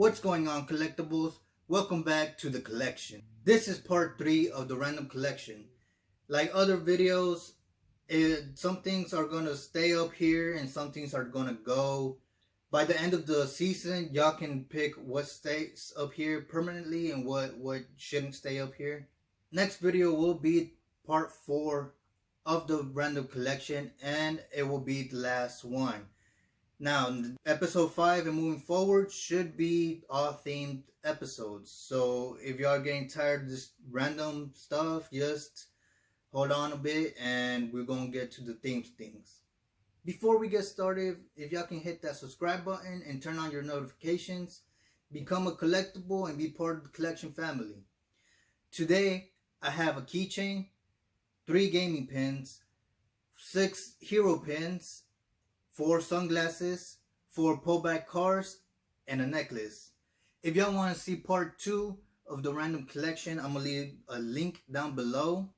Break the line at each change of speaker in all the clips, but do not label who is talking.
What's going on, collectibles? Welcome back to the collection. This is part 3 of the random collection. Like other videos, some things are gonna stay up here and some things are gonna go. By the end of the season, y'all can pick what stays up here permanently and what shouldn't stay up here. Next video will be part 4 of the random collection, and it will be the last one. Now, episode 5 and moving forward should be all themed episodes. So if y'all are getting tired of this random stuff, just hold on a bit and we're going to get to the themed things. Before we get started, if y'all can hit that subscribe button and turn on your notifications, become a collectible and be part of the collection family. Today, I have a keychain, 3 gaming pins, 6 hero pins, 4 sunglasses, 4 pullback cars, and a necklace. If y'all want to see part 2 of the random collection, I'm going to leave a link down below.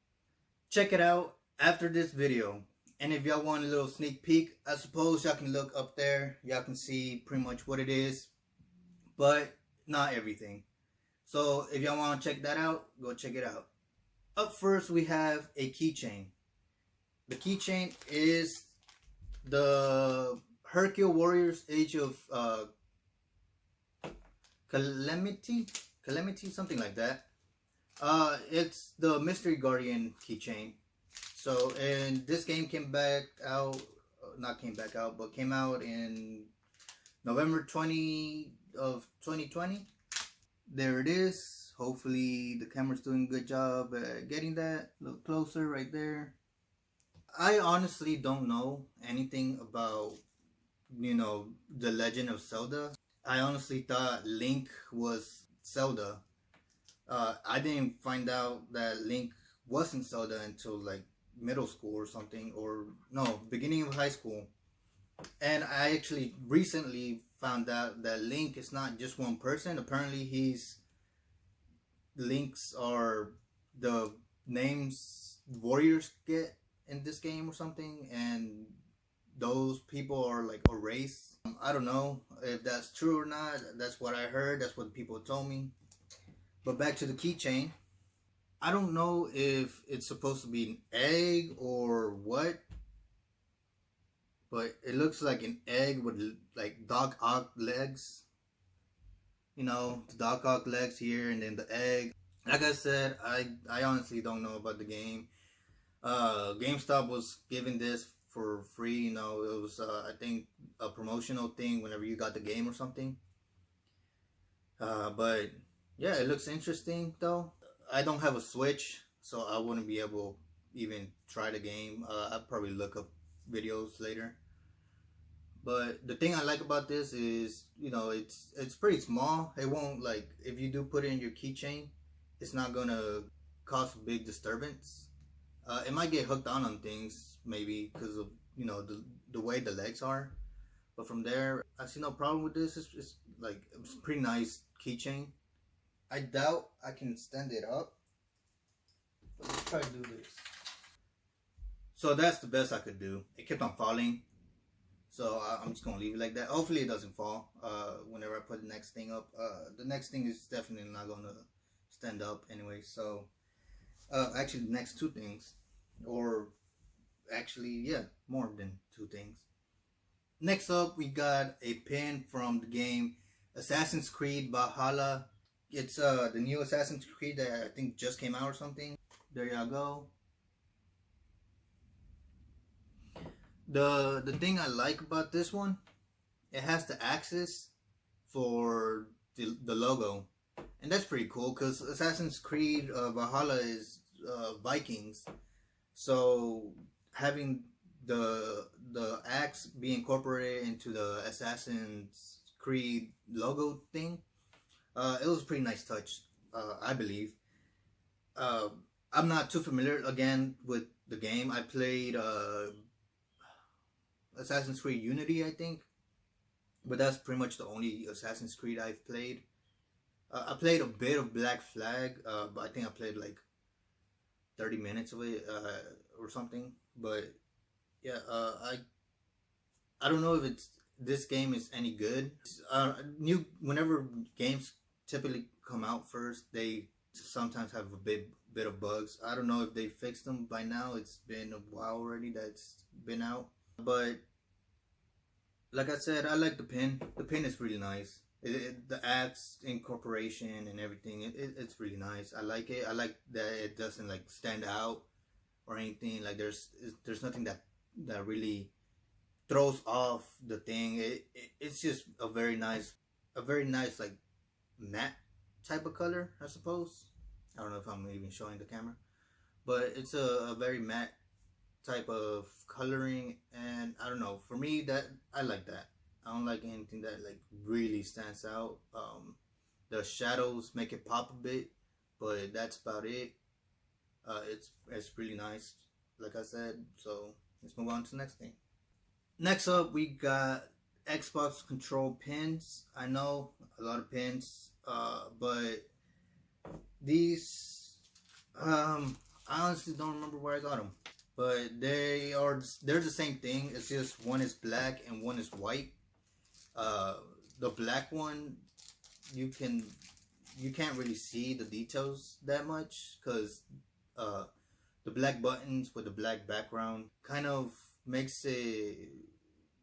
Check it out after this video. And if y'all want a little sneak peek, I suppose y'all can look up there. Y'all can see pretty much what it is, but not everything. So if y'all want to check that out, go check it out. Up first, we have a keychain. The keychain is the Hercule Warriors Age of Calamity, something like that. It's the Mystery Guardian keychain. So, and this game came out in November 20 of 2020. There it is. Hopefully the camera's doing a good job at getting that. Look closer right there. I honestly don't know anything about, the Legend of Zelda. I honestly thought Link was Zelda. I didn't find out that Link wasn't Zelda until like middle school or something, or no, beginning of high school. And I actually recently found out that Link is not just one person. Apparently Links are the names warriors get in this game or something, and those people are like a race. I don't know if that's true or not. That's what I heard. That's what people told me. But back to the keychain. I don't know if it's supposed to be an egg or what, but it looks like an egg with like Doc Ock legs. The Doc Ock legs here, and then the egg. Like I said, I honestly don't know about the game. GameStop was giving this for free. It was I think a promotional thing whenever you got the game or something. But yeah, it looks interesting though. I don't have a Switch, so I wouldn't be able to even try the game. I'll probably look up videos later. But the thing I like about this is, it's pretty small. It won't, like, if you do put it in your keychain, it's not gonna cause a big disturbance. It might get hooked on things, maybe because of the way the legs are. But from there, I see no problem with this. It's a pretty nice keychain. I doubt I can stand it up, but let's try to do this. So that's the best I could do. It kept on falling, so I'm just gonna leave it like that. Hopefully it doesn't fall whenever I put the next thing up. The next thing is definitely not gonna stand up anyway. So actually the next 2 things, or actually, yeah, more than 2 things. Next up, we got a pin from the game Assassin's Creed Valhalla. It's the new Assassin's Creed that I think just came out or something. There y'all go. The thing I like about this one, it has the axis for the logo. And that's pretty cool because Assassin's Creed Valhalla is Vikings. So having the axe be incorporated into the Assassin's Creed logo thing, it was a pretty nice touch, I believe. I'm not too familiar again with the game. I played Assassin's Creed Unity, I think, but that's pretty much the only Assassin's Creed I've played. I played a bit of Black Flag, but I think I played like 30 minutes of it or something. But yeah, I don't know if it's this game is any good. New whenever games typically come out first, they sometimes have a bit of bugs. I don't know if they fixed them by now. It's been a while already that's been out, but like I said, I like the pin. The pin is really nice. The ads incorporation and everything. It's really nice. I like it. I like that it doesn't like stand out or anything. Like there's nothing that really throws off the thing. It's just a very nice like matte type of color, I suppose. I don't know if I'm even showing the camera, but it's a very matte type of coloring, and I don't know. For me, that I like that. I don't like anything that like really stands out. The shadows make it pop a bit, but that's about it. It's really nice, like I said. So let's move on to the next thing. Next up, we got Xbox control pins. I know a lot of pins, but these, I honestly don't remember where I got them. But they're the same thing. It's just one is black and one is white. The black one, you can't really see the details that much because the black buttons with the black background kind of makes it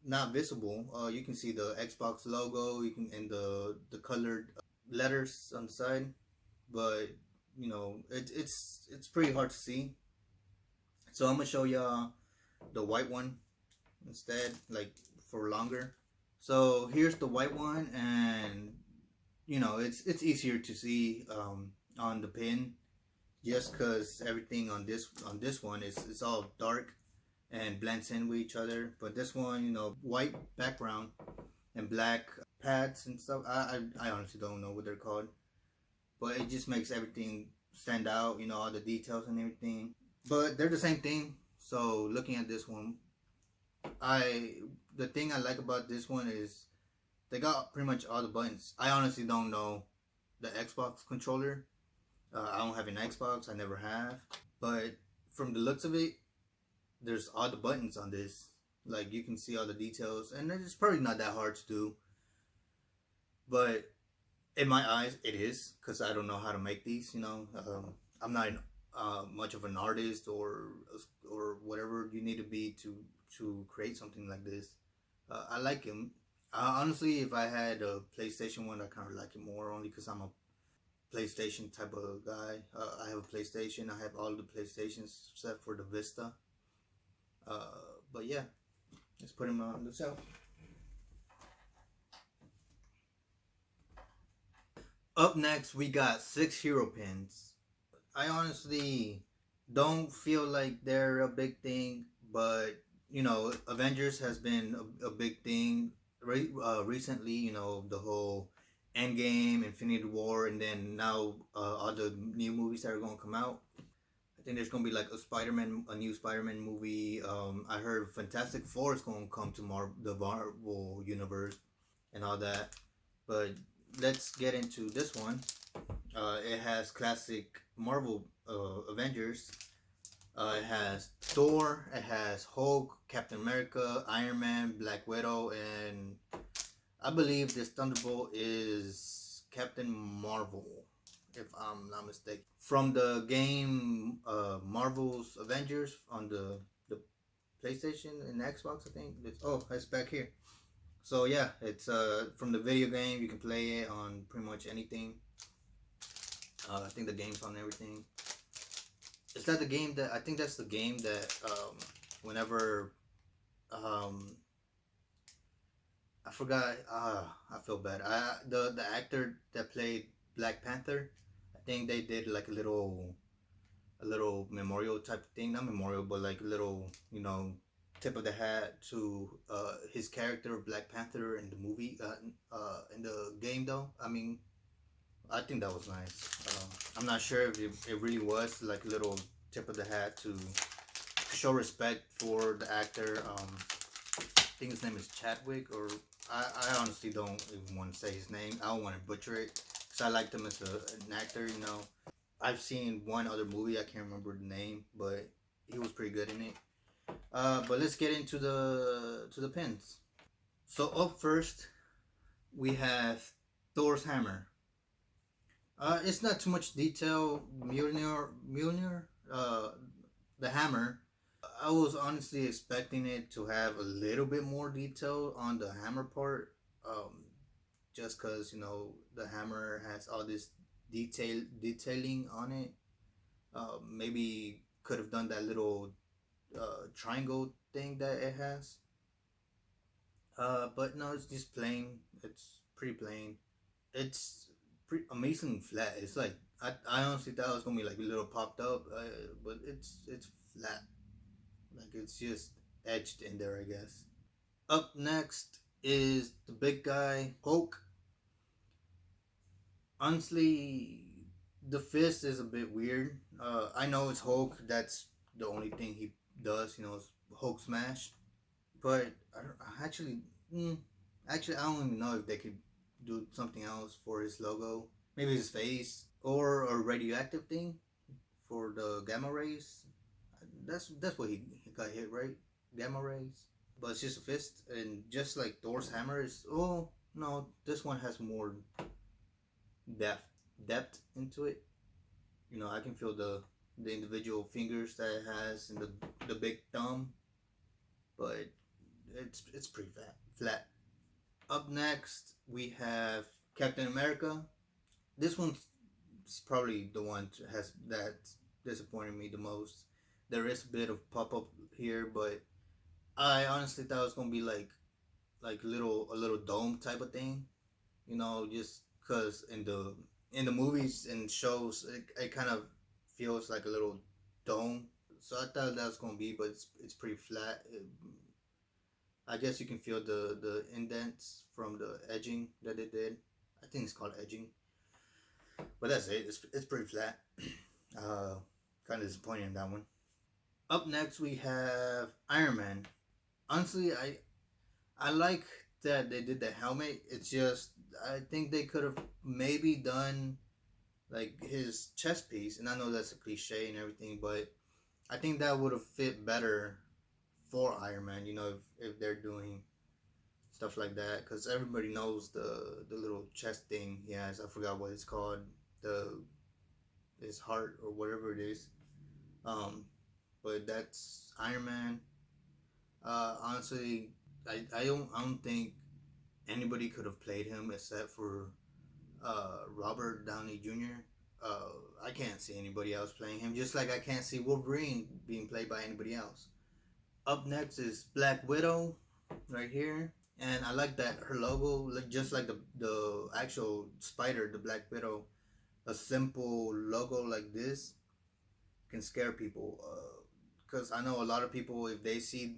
not visible. You can see the Xbox logo, you can and the colored letters on the side, but you know it's pretty hard to see. So I'm gonna show y'all the white one instead, like for longer. So here's the white one, and you know it's easier to see on the pin, just because everything on this one is all dark and blends in with each other. But this one, you know, white background and black pads and stuff. I honestly don't know what they're called, but it just makes everything stand out. You know, all the details and everything. But they're the same thing. So looking at this one, the thing I like about this one is they got pretty much all the buttons. I honestly don't know the Xbox controller. I don't have an Xbox. I never have. But from the looks of it, there's all the buttons on this. Like you can see all the details, and it's probably not that hard to do. But in my eyes, it is, because I don't know how to make these. You know, I'm not much of an artist or whatever you need to be to create something like this. I like him. Honestly, if I had a PlayStation one, I kind of like it more, only because I'm a PlayStation type of guy. I have a PlayStation. I have all the PlayStations except for the Vista. But yeah, let's put him on the shelf. Up next, we got 6 hero pins. I honestly don't feel like they're a big thing, but you know, Avengers has been a big thing recently. You know, the whole Endgame, Infinity War, and then now all the new movies that are going to come out. I think there's going to be like a new Spider-Man movie. I heard Fantastic Four is going to come to the Marvel universe and all that. But let's get into this one. It has classic Marvel Avengers. It has Thor, it has Hulk, Captain America, Iron Man, Black Widow, and I believe this Thunderbolt is Captain Marvel, if I'm not mistaken. From the game Marvel's Avengers on the PlayStation and Xbox, I think. It's back here. So yeah, it's from the video game. You can play it on pretty much anything. I think the game's on everything. Is that the game that I think that's the game that whenever I forgot. I feel bad. The actor that played Black Panther, I think they did like a little memorial type thing. Not memorial, but like a little, you know, tip of the hat to his character Black Panther in the movie. In the game though, I mean, I think that was nice. I'm not sure if it really was like a little tip of the hat to show respect for the actor. I think his name is Chadwick, or I honestly don't even want to say his name. I don't want to butcher it because I liked him as an actor. You know, I've seen one other movie. I can't remember the name, but he was pretty good in it. But let's get into the pins. So up first we have Thor's hammer. It's not too much detail. Mjolnir, the hammer. I was honestly expecting it to have a little bit more detail on the hammer part, just because the hammer has all this detailing on it. Maybe could have done that little triangle thing that it has. But no, it's just plain. It's pretty plain. It's pretty amazing flat. It's like I honestly thought it was gonna be like a little popped up, but it's flat. Like it's just edged in there, I guess. Up next is the big guy Hulk. Honestly, the fist is a bit weird. I know it's Hulk. That's the only thing he does. Hulk smash. But I don't, mm, actually, I don't even know if they could do something else for his logo. Maybe his face or a radioactive thing for the gamma rays. That's what he got hit, right? Gamma rays. But it's just a fist, and just like Thor's hammer is. Oh no, this one has more depth depth into it. I can feel the individual fingers that it has and the big thumb, but it's pretty flat. Up next, we have Captain America. This one's probably the one that disappointed me the most. There is a bit of pop up here, but I honestly thought it was gonna be like a little dome type of thing. Just because in the movies and shows, it kind of feels like a little dome. So I thought that was gonna be, but it's pretty flat. I guess you can feel the indents from the edging that it did. I think it's called edging, but that's it. It's pretty flat. Uh, kind of disappointing in that one. Up next we have Iron Man. Honestly, I like that they did the helmet. It's just I think they could have maybe done like his chest piece, and I know that's a cliche and everything, but I think that would have fit better for Iron Man. If they're doing stuff like that, because everybody knows the little chest thing he has. I forgot what it's called. The his heart or whatever it is. Um, but that's Iron Man. Honestly, I don't think anybody could have played him except for Robert Downey Jr. I can't see anybody else playing him, just like I can't see Wolverine being played by anybody else. Up next is Black Widow, right here, and I like that her logo, just like the actual spider, the Black Widow. A simple logo like this can scare people. Because I know a lot of people, if they see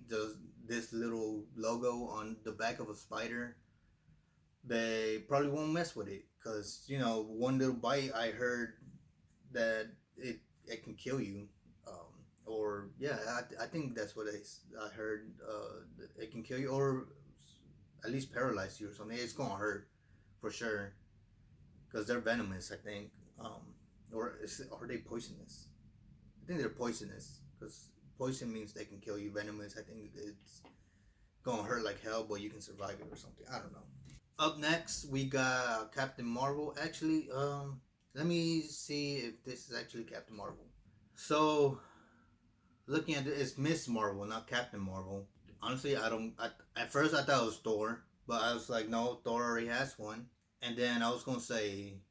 this little logo on the back of a spider, they probably won't mess with it. Because one little bite, I heard that it can kill you. Or yeah, I think that's what I heard. It can kill you, or at least paralyze you or something. It's gonna hurt for sure because they're venomous. I think, are they poisonous? I think they're poisonous because poison means they can kill you. Venomous, I think it's gonna hurt like hell, but you can survive it or something. I don't know. Up next, we got Captain Marvel. Actually, let me see if this is actually Captain Marvel. So, looking at it, it's Miss Marvel, not Captain Marvel. Honestly, I don't. At first, I thought it was Thor, but I was like, no, Thor already has one. And then I was gonna say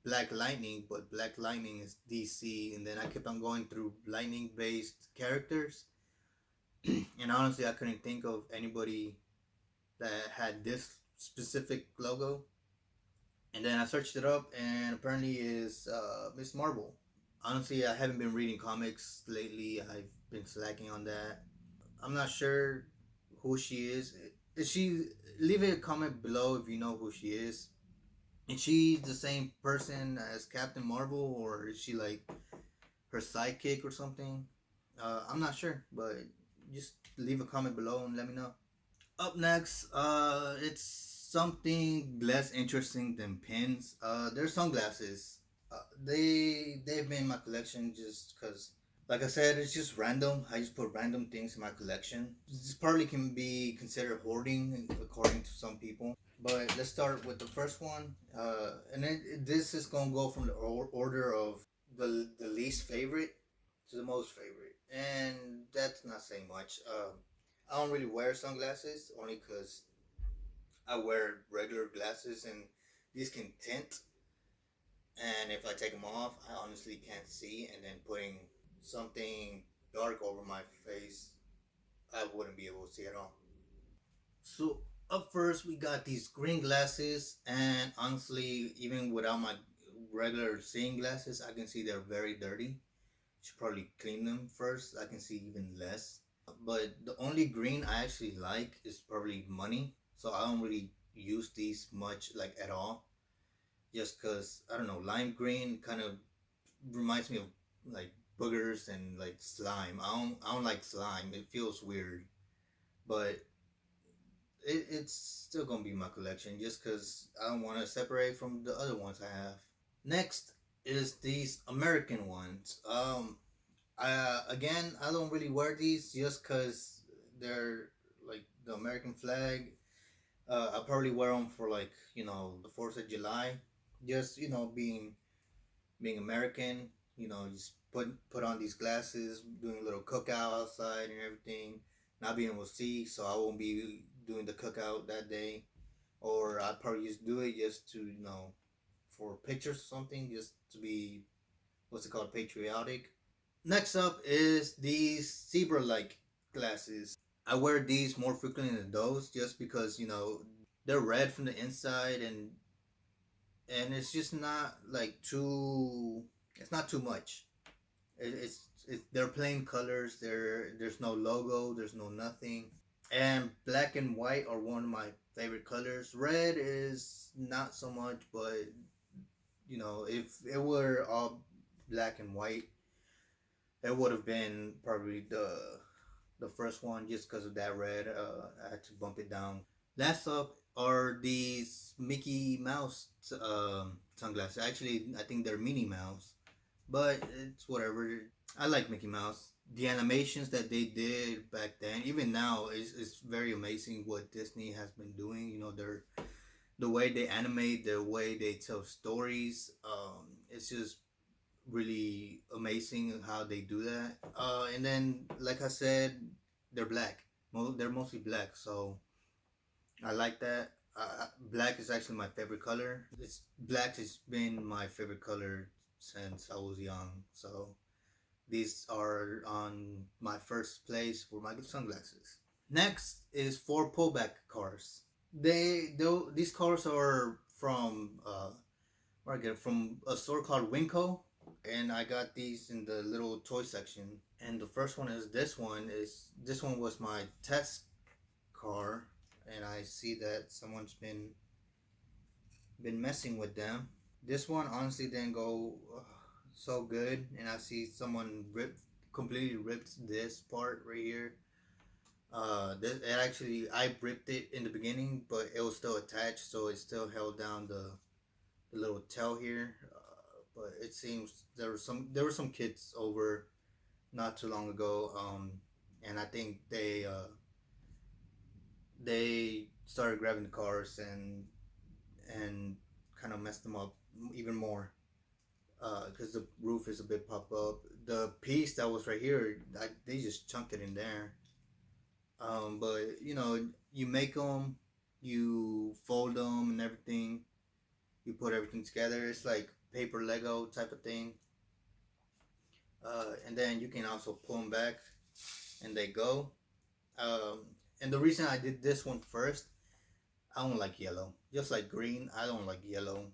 Black Lightning, but Black Lightning is DC, and then I kept on going through lightning-based characters, and honestly, I couldn't think of anybody that had this specific logo. And then I searched it up, and apparently is Miss Marvel. Honestly, I haven't been reading comics lately. I've been slacking on that. I'm not sure who she is. Is she? Leave a comment below if you know who she is. Is she the same person as Captain Marvel, or is she like her sidekick or something? I'm not sure, but just leave a comment below and let me know. Up next, it's something less interesting than pins. They're sunglasses. They've been in my collection just because. Like I said, it's just random. I just put random things in my collection. This partly can be considered hoarding according to some people. But let's start with the first one. This is going to go from the order of the least favorite to the most favorite. And that's not saying much. I don't really wear sunglasses only because I wear regular glasses and these can tint. And if I take them off, I honestly can't see. And then putting something dark over my face, I wouldn't be able to see at all. So up first, we got these green glasses, and honestly, even without my regular seeing glasses, I can see they're very dirty. Should probably clean them first. I can see even less. But the only green I actually like is probably money. So I don't really use these much, like at all. Just cause I don't know, lime green kind of reminds me of like boogers and like slime. I don't like slime. It feels weird, but it's still gonna be my collection just because I don't want to separate from the other ones I have. Next is these American ones. Again, I don't really wear these just because they're like the American flag. I probably wear them for like the 4th of July, just being American. Just put on these glasses, doing a little cookout outside and everything. Not being able to see, so I won't be doing the cookout that day. Or I'd probably just do it just to for pictures or something, just to be what's it called, patriotic. Next up is these zebra-like glasses. I wear these more frequently than those, just because they're red from the inside, and it's just not like too. It's not too much. They're plain colors. There's no logo. There's no nothing. And black and white are one of my favorite colors. Red is not so much, but if it were all black and white, it would have been probably the first one just because of that red. I had to bump it down. Last up are these Mickey Mouse sunglasses. Actually, I think they're Minnie Mouse, but it's whatever. I like Mickey Mouse. The animations that they did back then, even now, is very amazing what Disney has been doing. The way they animate, the way they tell stories. It's just really amazing how they do that. And then, like I said, they're black. They're mostly black, so I like that. Black is actually my favorite color. Black has been my favorite color since I was young. So these are on my first place for my sunglasses. Next is 4 pullback cars. These cars are from where I get it from a store called Winco, and I got these in the little toy section. And the first one is this one was my test car, and I see that someone's been messing with them. This one honestly didn't go so good, and I see someone completely ripped this part right here. It actually I ripped it in the beginning, but it was still attached, so it still held down the little tail here. But it seems there were some kids over not too long ago, and I think they started grabbing the cars and kind of messed them up even more because the roof is a bit popped up. The piece that was right here, they just chunked it in there. But you make them, you fold them and everything. You put everything together. It's like paper Lego type of thing. And then you can also pull them back, and they go. Um, and the reason I did this one first, I don't like yellow. Just like green, I don't like yellow.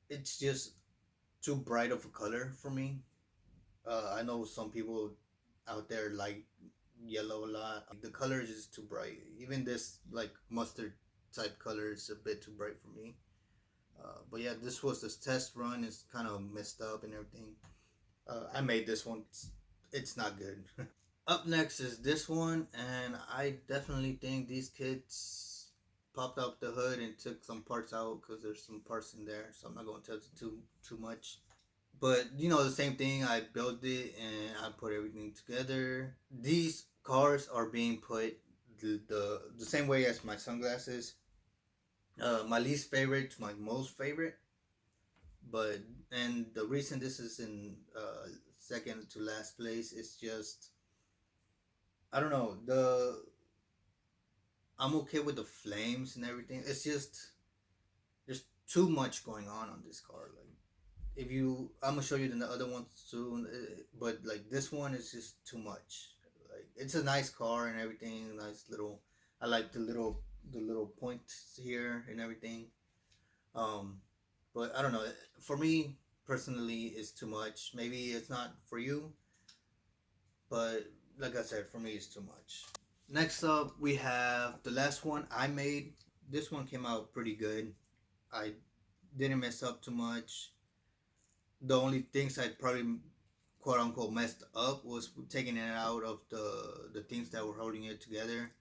It's just too bright of a color for me. I know some people out there like yellow a lot. The color is just too bright. Even this like mustard type color is a bit too bright for me. But yeah, this was this test run. It's kind of messed up and everything. I made this one. It's not good. Up next is this one, and I definitely think these kids popped up the hood and took some parts out because there's some parts in there. So I'm not going to tell you too much. But the same thing. I built it and I put everything together. These cars are being put the same way as my sunglasses. My least favorite to my most favorite. But and the reason this is in second to last place is just, I don't know, the I'm okay with the flames and everything. It's just there's too much going on this car. Like, if you, I'm gonna show you the other ones soon, but like this one is just too much. Like, it's a nice car and everything, nice little. I like the little points here and everything. Um, but I don't know. For me personally, it's too much. Maybe it's not for you, but like I said, for me, it's too much. Next up, we have the last one I made. This one came out pretty good. I didn't mess up too much. The only things I probably quote unquote messed up was taking it out of the things that were holding it together.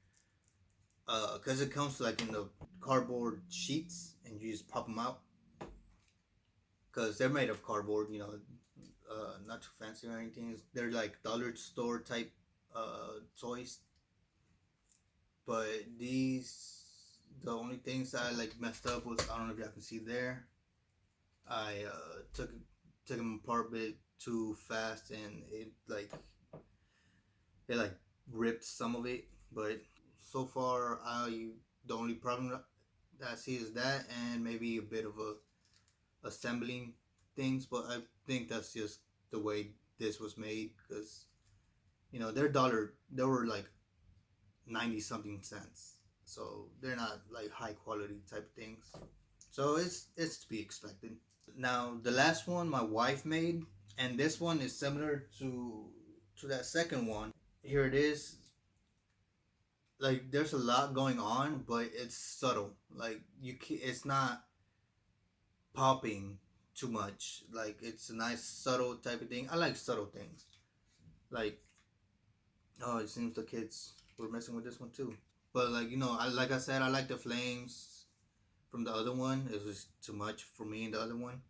Because it comes like in the cardboard sheets and you just pop them out. Because they're made of cardboard, not too fancy or anything. They're like dollar store type toys. But the only things I like messed up was, I don't know if y'all can see there. I took them apart a bit too fast, and it ripped some of it. But so far, the only problem that I see is that, and maybe a bit of a assembling things. But I think that's just the way this was made, because they were like 90 something cents, so they're not like high quality type things. So it's to be expected. Now the last one my wife made, and this one is similar to that second one. Here it is. Like, there's a lot going on, but it's subtle. Like, it's not popping too much. Like, it's a nice subtle type of thing. I like subtle things. Like, oh, it seems the kids were messing with this one too. But like I said, I like the flames from the other one. It was too much for me in the other one.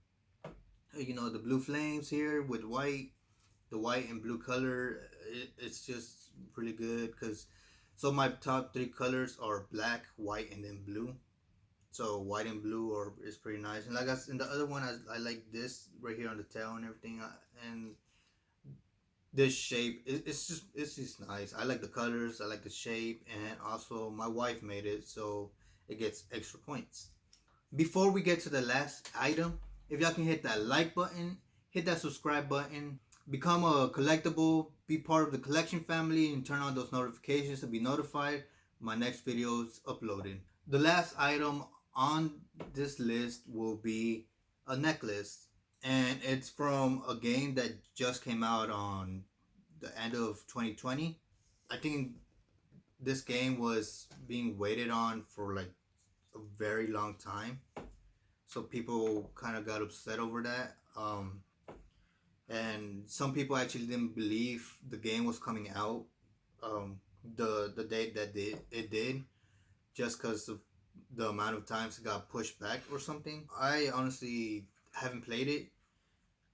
The blue flames here with white, the white and blue color. It's just really good, because so my top three colors are black, white, and then blue. So white and blue is pretty nice. And like I said, in the other one, I like this right here on the tail and everything. And this shape, it's just nice. I like the colors, I like the shape, and also my wife made it, so it gets extra points. Before we get to the last item, if y'all can hit that like button, hit that subscribe button, become a collectible, be part of the collection family, and turn on those notifications to be notified my next video is uploaded. The last item on this list will be a necklace, and it's from a game that just came out on the end of 2020. I think this game was being waited on for like a very long time, so people kind of got upset over that. And some people actually didn't believe the game was coming out, the date that it did, just because of the amount of times it got pushed back or something. I honestly haven't played it.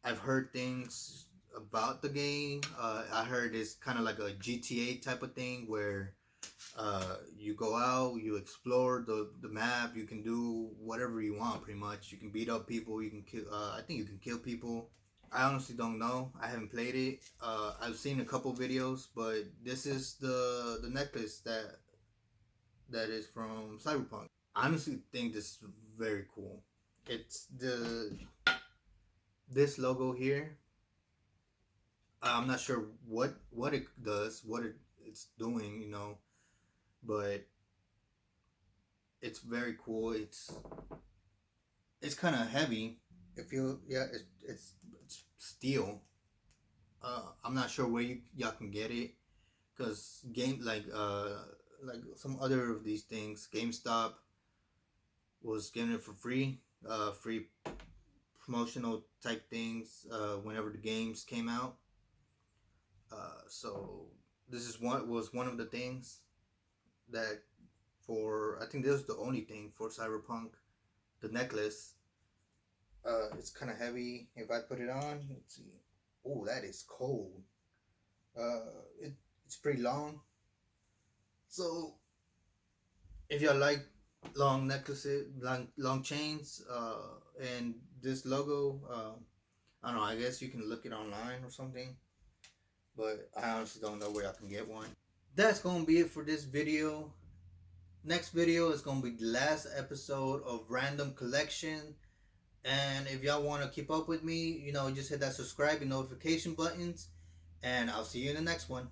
I've heard things about the game. I heard it's kind of like a GTA type of thing, where you go out, you explore the map, you can do whatever you want pretty much. You can beat up people, you can kill. I think you can kill people. I honestly don't know. I haven't played it. I've seen a couple videos, but this is the necklace that is from Cyberpunk. I honestly think this is very cool. It's this logo here. I'm not sure what it does, it's doing, but it's very cool. It's kind of heavy. If you Yeah, it's steel. I'm not sure where y'all can get it, because game like some other of these things, GameStop was giving it for free, free promotional type things whenever the games came out. So this is one of the things that, for I think this was the only thing for Cyberpunk, the necklace. It's kind of heavy. If I put it on, let's see. Oh, that is cold. It, it's pretty long. So if y'all like long necklaces, long chains, and this logo, I don't know. I guess you can look it online or something. But I honestly don't know where I can get one. That's gonna be it for this video. Next video is gonna be the last episode of Random Collection. And if y'all want to keep up with me, just hit that subscribe and notification buttons. And I'll see you in the next one.